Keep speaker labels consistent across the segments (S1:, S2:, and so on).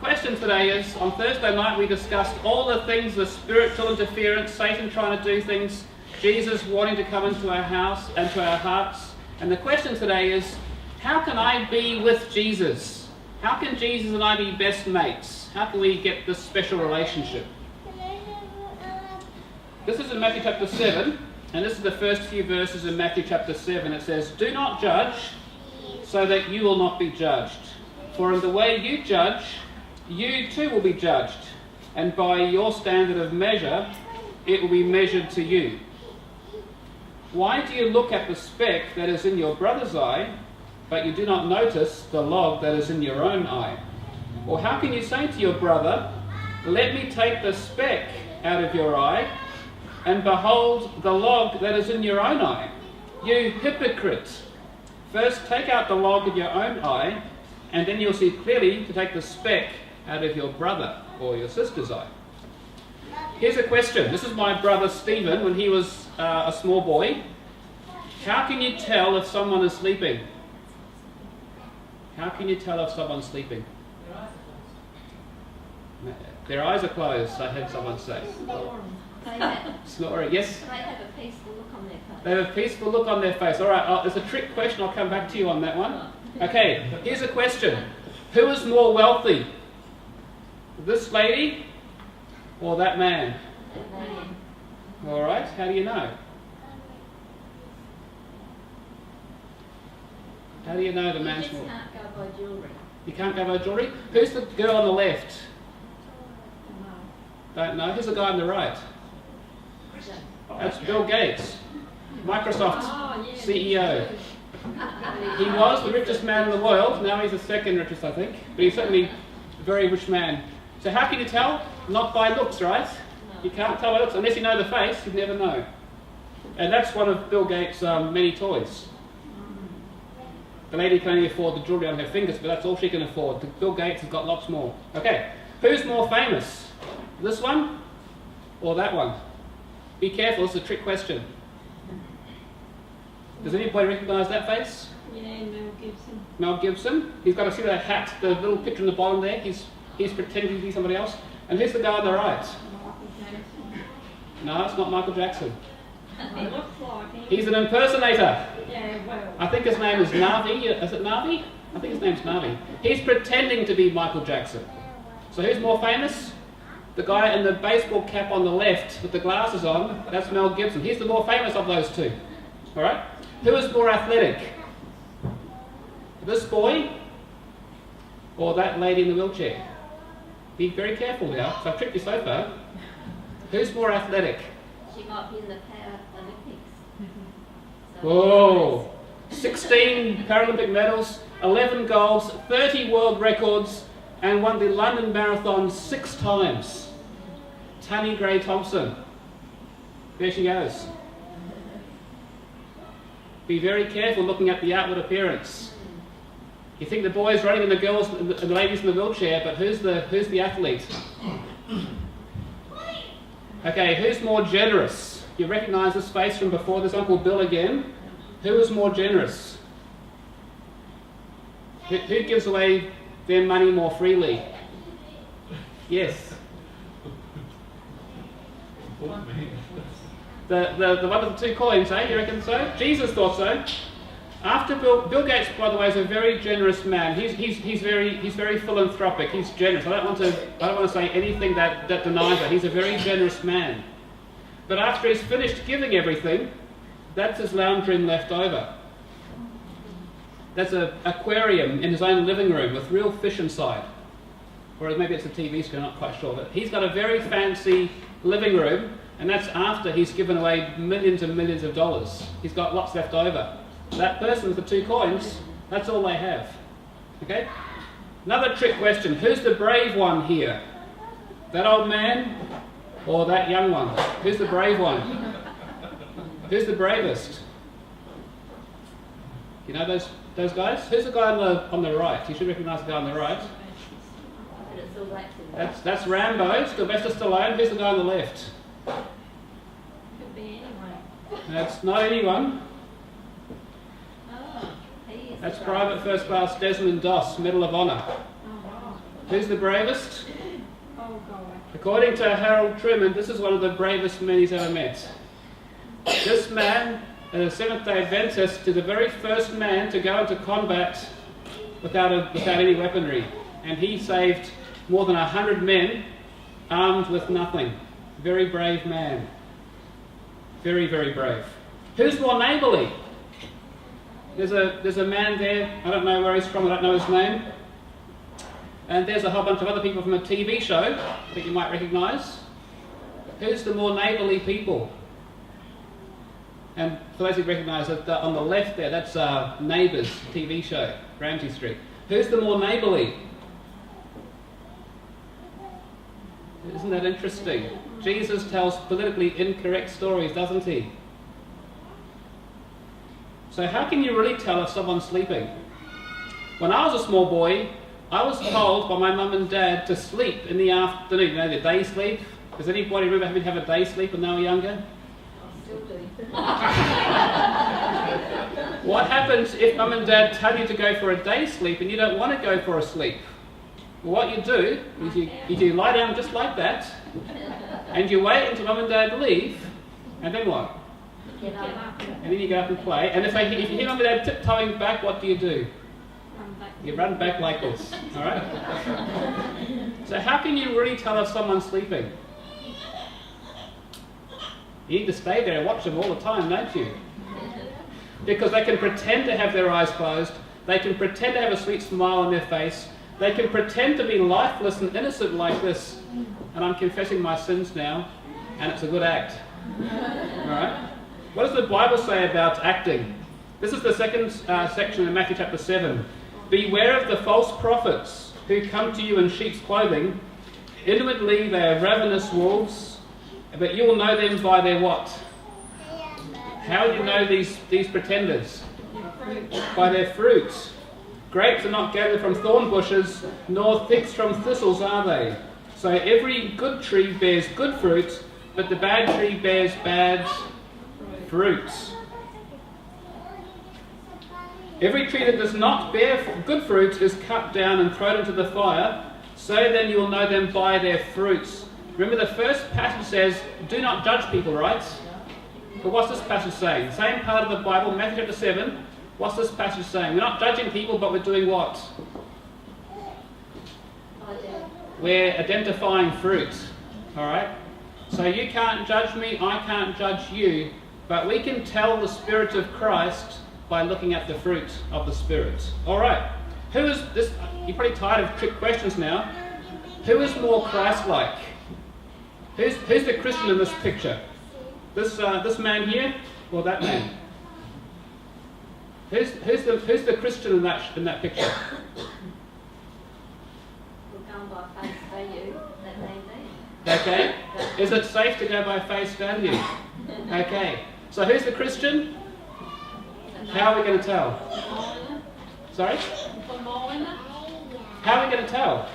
S1: question today is, on Thursday night we discussed all the things, the spiritual interference, Satan trying to do things, Jesus wanting to come into our house and to our hearts. And the question today is, how can I be with Jesus? How can Jesus and I be best mates? How can we get this special relationship? This is in Matthew chapter 7, and this is the first few verses in Matthew chapter 7. It says, "Do not judge, so that you will not be judged. For in the way you judge, you too will be judged. And by your standard of measure, it will be measured to you. Why do you look at the speck that is in your brother's eye, but you do not notice the log that is in your own eye? Or how can you say to your brother, 'Let me take the speck out of your eye,' and behold the log that is in your own eye? You hypocrite! First take out the log in your own eye, and then you'll see clearly to take the speck out of your brother or your sister's eye." Here's a question. This is my brother Stephen when he was a small boy. How can you tell if someone is sleeping? How can you tell if someone's sleeping? Their eyes are closed, I heard someone say. Snoring, yes?
S2: They have a peaceful look on their face.
S1: They have a peaceful look on their face. All right, there's a trick question. I'll come back to you on that one. Okay, here's a question. Who is more wealthy? This lady or that man? All right, how do you know? How do you know the man's more?
S2: You just can't go by jewellery.
S1: You can't go by jewellery? Who's the girl on the left? Don't know. Who's the guy on the right? That's Bill Gates, Microsoft CEO. He was the richest man in the world. Now he's the second richest, I think. But he's certainly a very rich man. So how can you tell? Not by looks, right? You can't tell by looks. Unless you know the face, you'd never know. And that's one of Bill Gates' many toys. The lady can only afford the jewellery on her fingers, but that's all she can afford. Bill Gates has got lots more. Okay, who's more famous? This one or that one? Be careful, it's a trick question. Does anybody recognise that face?
S2: Yeah, Mel Gibson.
S1: Mel Gibson. He's got to see that hat, the little picture in the bottom there. He's pretending to be somebody else. And who's the guy on the right?
S2: Michael Jackson.
S1: No, it's not Michael Jackson.
S2: He looks like him.
S1: He's an impersonator.
S2: Yeah, well.
S1: I think his name is Navi. Is it Navi? I think his name's Navi. He's pretending to be Michael Jackson. So who's more famous? The guy in the baseball cap on the left with the glasses on, that's Mel Gibson. He's the more famous of those two. Alright? Who is more athletic? This boy or that lady in the wheelchair? Be very careful now, so I've tricked you so far. Who's more athletic?
S2: She might be in the Paralympics.
S1: Whoa! 16 Paralympic medals, 11 golds, 30 world records, and won the London Marathon 6 times. Tanny Gray Thompson. There she goes. Be very careful looking at the outward appearance. You think the boys running and the girls and the ladies in the wheelchair, but who's the athlete? Okay, who's more generous? You recognise this face from before, this Uncle Bill again. Who is more generous? Who gives away their money more freely? Yes. The one with the 2 coins, eh? You reckon so? Jesus thought so. After Bill Gates, by the way, is a very generous man. He's very philanthropic. He's generous. I don't want to say anything that denies it. He's a very generous man. But after he's finished giving everything, that's his lounge room left over. That's an aquarium in his own living room with real fish inside. Or maybe it's a TV screen, I'm not quite sure. But he's got a very fancy living room, and that's after he's given away millions and millions of dollars. He's got lots left over. That person with the 2 coins, that's all they have. Okay? Another trick question. Who's the brave one here? That old man or that young one? Who's the brave one? Who's the bravest? You know those guys? Who's the guy on the right? You should recognise the guy on the right. That's Rambo, Sylvester Stallone. Who's the guy on the left?
S2: Could be anyone.
S1: That's not anyone.
S2: Oh, he is.
S1: That's Private First Class Desmond Doss, Medal of Honor.
S2: Oh,
S1: Who's the bravest?
S2: Oh, God.
S1: According to Harold Truman, this is one of the bravest men he's ever met. This man, a Seventh-day Adventist, is the very first man to go into combat without any weaponry. And he saved more than 100 men armed with nothing. Very brave man. Very, very brave. Who's more neighbourly? There's a man there, I don't know where he's from, I don't know his name. And there's a whole bunch of other people from a TV show that you might recognise. Who's the more neighbourly people? And for those who recognise it, on the left there, that's Neighbours TV show, Ramsay Street. Who's the more neighbourly? Isn't that interesting? Jesus tells politically incorrect stories, doesn't he? So how can you really tell if someone's sleeping? When I was a small boy, I was told by my mum and dad to sleep in the afternoon. You know, the day sleep. Does anybody remember having to have a day sleep when they were younger?
S2: I still do.
S1: What happens if mum and dad tell you to go for a day sleep and you don't want to go for a sleep? Well, what you do is you lie down just like that, and you wait until mum and dad leave, and then what?
S2: Get up.
S1: And then you go up and play. And if you hear mum and dad tiptoeing back, what do?
S2: Run back.
S1: You run back like this, all right? So how can you really tell if someone's sleeping? You need to stay there and watch them all the time, don't you? Because they can pretend to have their eyes closed, they can pretend to have a sweet smile on their face, they can pretend to be lifeless and innocent like this. And I'm confessing my sins now, and it's a good act. All right? What does the Bible say about acting? This is the second section in Matthew chapter 7. Beware of the false prophets who come to you in sheep's clothing. Inwardly they are ravenous wolves, but you will know them by their what? How do you know these pretenders? By their fruits. Grapes are not gathered from thorn bushes, nor figs from thistles, are they? So every good tree bears good fruit, but the bad tree bears bad fruits. Every tree that does not bear good fruit is cut down and thrown into the fire. So then you will know them by their fruits. Remember, the first passage says, do not judge people, right? But what's this passage saying? The same part of the Bible, Matthew chapter 7. What's this passage saying? We're not judging people, but we're doing what? We're identifying fruit. Alright? So you can't judge me, I can't judge you, but we can tell the Spirit of Christ by looking at the fruit of the Spirit. Alright. Who is this? You're probably tired of trick questions now. Who is more Christ-like? Who's the Christian in this picture? This man here, or that man? Who's the Christian in that picture?
S2: We're going by face value. That may be.
S1: Okay. Is it safe to go by face value? Okay. So who's the Christian? How are we going to tell? Sorry? How are we going to tell?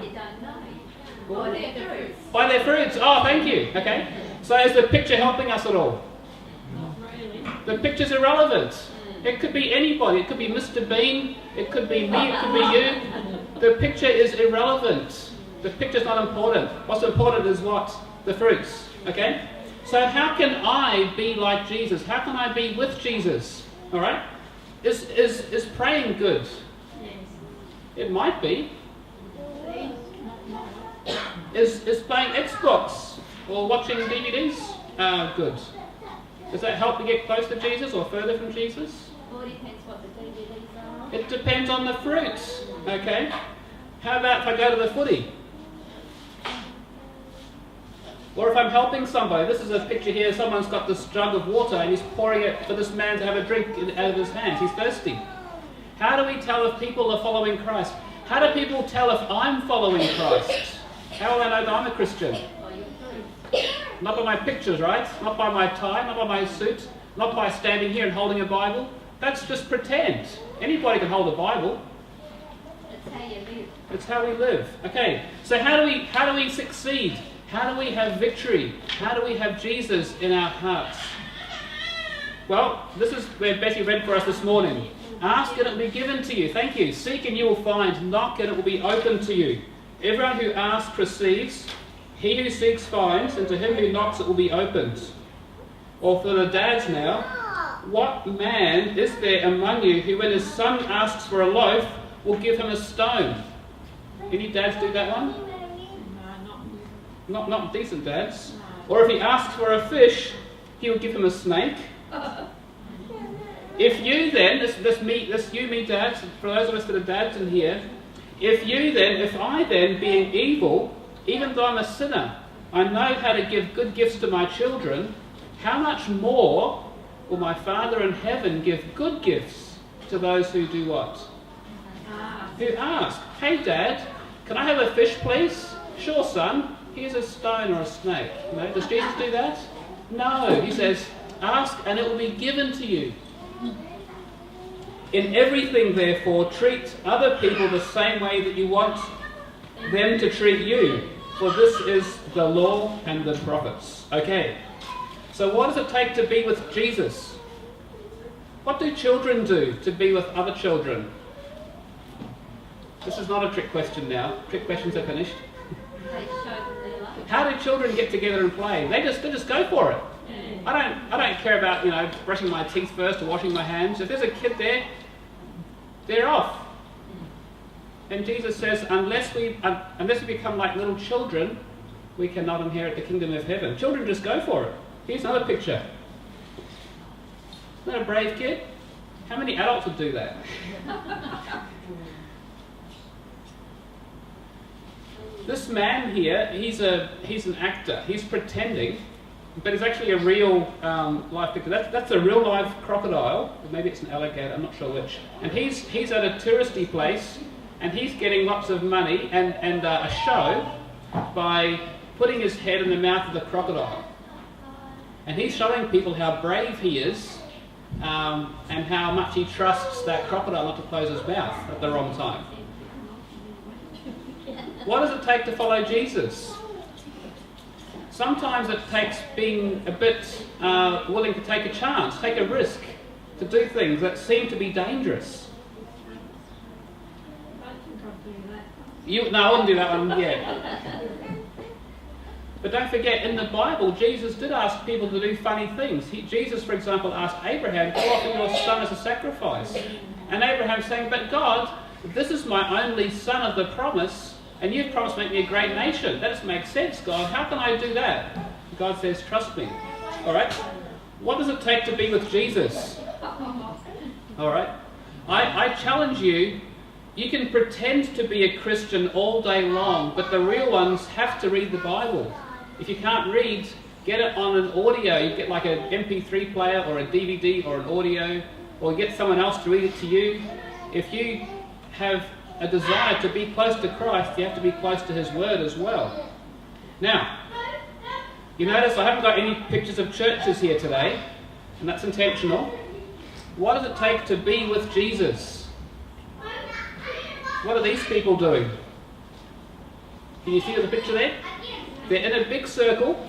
S2: You don't know.
S1: By
S2: their fruits.
S1: By their fruits. Oh, thank you. Okay. So is the picture helping us at all?
S2: Not really.
S1: The picture's irrelevant. It could be anybody. It could be Mr. Bean. It could be me. It could be you. The picture is irrelevant. The picture's not important. What's important is what? The fruits. Okay? So how can I be like Jesus? How can I be with Jesus? All right? Is praying good?
S2: Yes.
S1: It might be. Is playing Xbox or watching DVDs good? Does that help to get close to Jesus or further from Jesus?
S2: Well, it depends what the DVDs are.
S1: It depends on the fruit. Okay? How about if I go to the footy? Or if I'm helping somebody, this is a picture here, someone's got this jug of water and he's pouring it for this man to have a drink out of his hands. He's thirsty. How do we tell if people are following Christ? How do people tell if I'm following Christ? How will I know that I'm a Christian?
S2: By your fruits.
S1: Not by my pictures, right? Not by my tie, not by my suit, not by standing here and holding a Bible. That's just pretend. Anybody can hold a Bible.
S2: That's how you live.
S1: It's how we live. Okay, so how do we succeed? How do we have victory? How do we have Jesus in our hearts? Well, this is where Betty read for us this morning. Ask and it will be given to you. Thank you. Seek and you will find. Knock and it will be open to you. Everyone who asks receives. He who seeks finds. And to him who knocks it will be opened. Or for the dads now, what man is there among you who when his son asks for a loaf will give him a stone? Any dads do that one? Not decent dads. Or if he asks for a fish, he will give him a snake. If you then, this you, me, dads, for those of us that are dads in here, if I then, being evil, even though I'm a sinner, I know how to give good gifts to my children, how much more will my Father in heaven give good gifts to those who do what? Who ask. Hey Dad, can I have a fish please? Sure son, here's a stone or a snake. You know, does Jesus do that? No, he says, ask and it will be given to you. In everything, therefore, treat other people the same way that you want them to treat you, for this is the law and the prophets. Okay, so what does it take to be with Jesus? What do children do to be with other children? This is not a trick question now. Trick questions are finished. How do children get together and play? They just go for it. I don't care about, brushing my teeth first or washing my hands. If there's a kid there, they're off. And Jesus says, unless we become like little children, we cannot inherit the kingdom of heaven. Children just go for it. Here's another picture. Isn't that a brave kid? How many adults would do that? This man here, he's an actor. He's pretending, but it's actually a real life picture. That's a real live crocodile. Maybe it's an alligator, I'm not sure which. And he's at a touristy place, and he's getting lots of money and a show by putting his head in the mouth of the crocodile. And he's showing people how brave he is and how much he trusts that crocodile not to close his mouth at the wrong time. What does it take to follow Jesus? Sometimes it takes being a bit willing to take a chance, take a risk, to do things that seem to be dangerous. No, I wouldn't do that one yet. But don't forget, in the Bible, Jesus did ask people to do funny things. Jesus, for example, asked Abraham to offer your son as a sacrifice. And Abraham's saying, but God, this is my only son of the promise, and you've promised to make me a great nation. That doesn't make sense, God. How can I do that? God says, trust me. All right? What does it take to be with Jesus? All right? I challenge you, you can pretend to be a Christian all day long, but the real ones have to read the Bible. If you can't read, get it on an audio. You get like an MP3 player or a DVD or an audio, or get someone else to read it to you. If you have a desire to be close to Christ, you have to be close to His Word as well. Now, you notice I haven't got any pictures of churches here today, and that's intentional. What does it take to be with Jesus? What are these people doing? Can you see the picture there? They're in a big circle,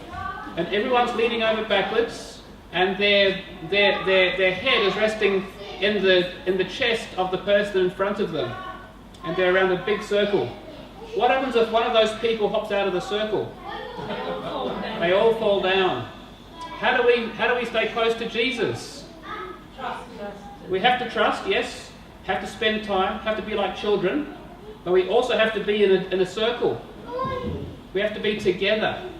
S1: and everyone's leaning over backwards, and their head is resting in the chest of the person in front of them. And they're around a big circle. What happens if one of those people hops out of the circle? They all fall down. How do we stay close to Jesus? We have to trust, yes. Have to spend time. Have to be like children. But we also have to be in a circle. We have to be together.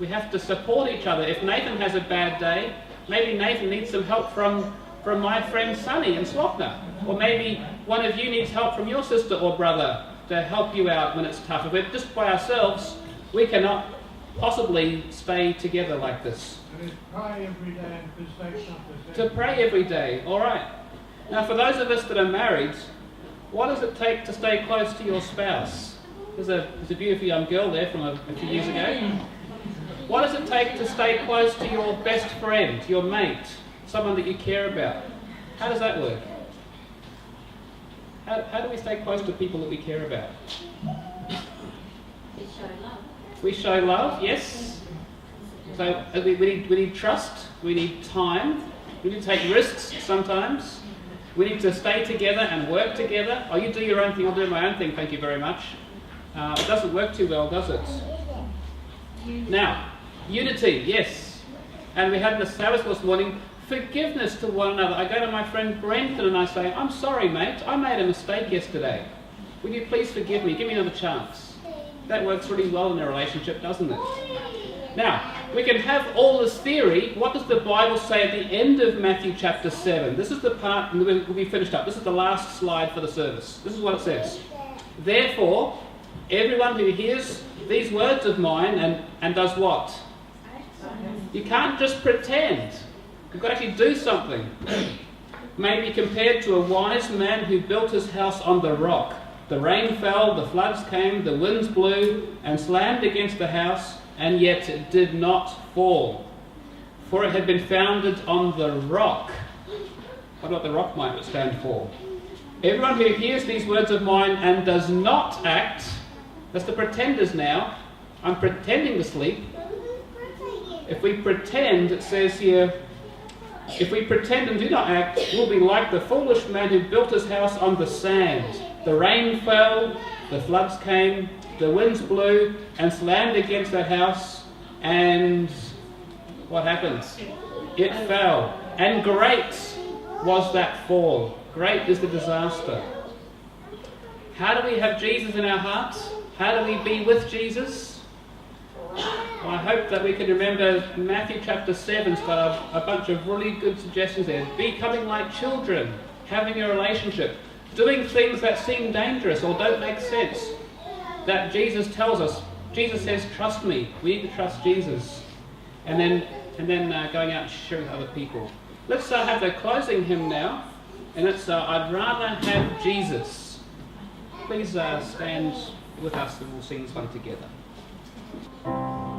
S1: We have to support each other. If Nathan has a bad day, maybe Nathan needs some help from my friend Sonny in Sloughnor. Or maybe one of you needs help from your sister or brother to help you out when it's tough. If we're just by ourselves, we cannot possibly stay together like this.
S3: And it's pray every day and forsake not
S1: To pray every day, all right. Now for those of us that are married, what does it take to stay close to your spouse? There's a beautiful young girl there from a few years ago. What does it take to stay close to your best friend, your mate, someone that you care about? How does that work? How do we stay close to people that we care about?
S2: We show love.
S1: We show love, yes. So we need trust, we need time, we need to take risks sometimes. We need to stay together and work together. Oh, you do your own thing, I'll do my own thing, thank you very much. It doesn't work too well, does it? Now, unity, yes. And we had in the service this morning, forgiveness to one another. I go to my friend Brenton and I say, I'm sorry, mate, I made a mistake yesterday. Will you please forgive me? Give me another chance. That works really well in a relationship, doesn't it? Now, we can have all this theory. What does the Bible say at the end of Matthew chapter 7? This is the part, and we'll be finished up. This is the last slide for the service. This is what it says. Therefore, everyone who hears these words of mine and does what? You can't just pretend. You've got to actually do something. May be compared to a wise man who built his house on the rock. The rain fell, the floods came, the winds blew and slammed against the house, and yet it did not fall, for it had been founded on the rock. What about the rock might stand for? Everyone who hears these words of mine and does not act, that's the pretenders now. I'm pretending to sleep. If we pretend, it says here, if we pretend and do not act, we'll be like the foolish man who built his house on the sand. The rain fell, the floods came, the winds blew and slammed against the house, and what happens? It fell. And great was that fall. Great is the disaster. How do we have Jesus in our hearts? How do we be with Jesus? Well, I hope that we can remember Matthew chapter 7's got a bunch of really good suggestions there. Becoming like children, having a relationship, doing things that seem dangerous or don't make sense, that Jesus tells us. Jesus says, trust me. We need to trust Jesus. And then going out and sharing with other people. Let's have the closing hymn now. And it's I'd Rather Have Jesus. Please stand with us and we'll sing this one together.
S4: I'd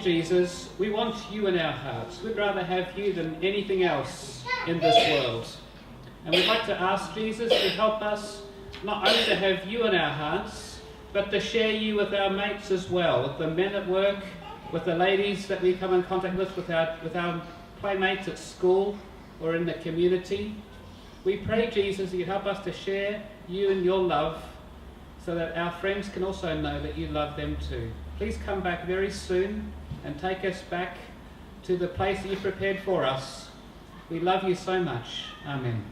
S1: Jesus, we want you in our hearts. We'd rather have you than anything else in this world. And we'd like to ask Jesus to help us not only to have you in our hearts, but to share you with our mates as well, with the men at work, with the ladies that we come in contact with our playmates at school or in the community. We pray, Jesus, that you help us to share you and your love so that our friends can also know that you love them too. Please come back very soon and take us back to the place that you prepared for us. We love you so much. Amen.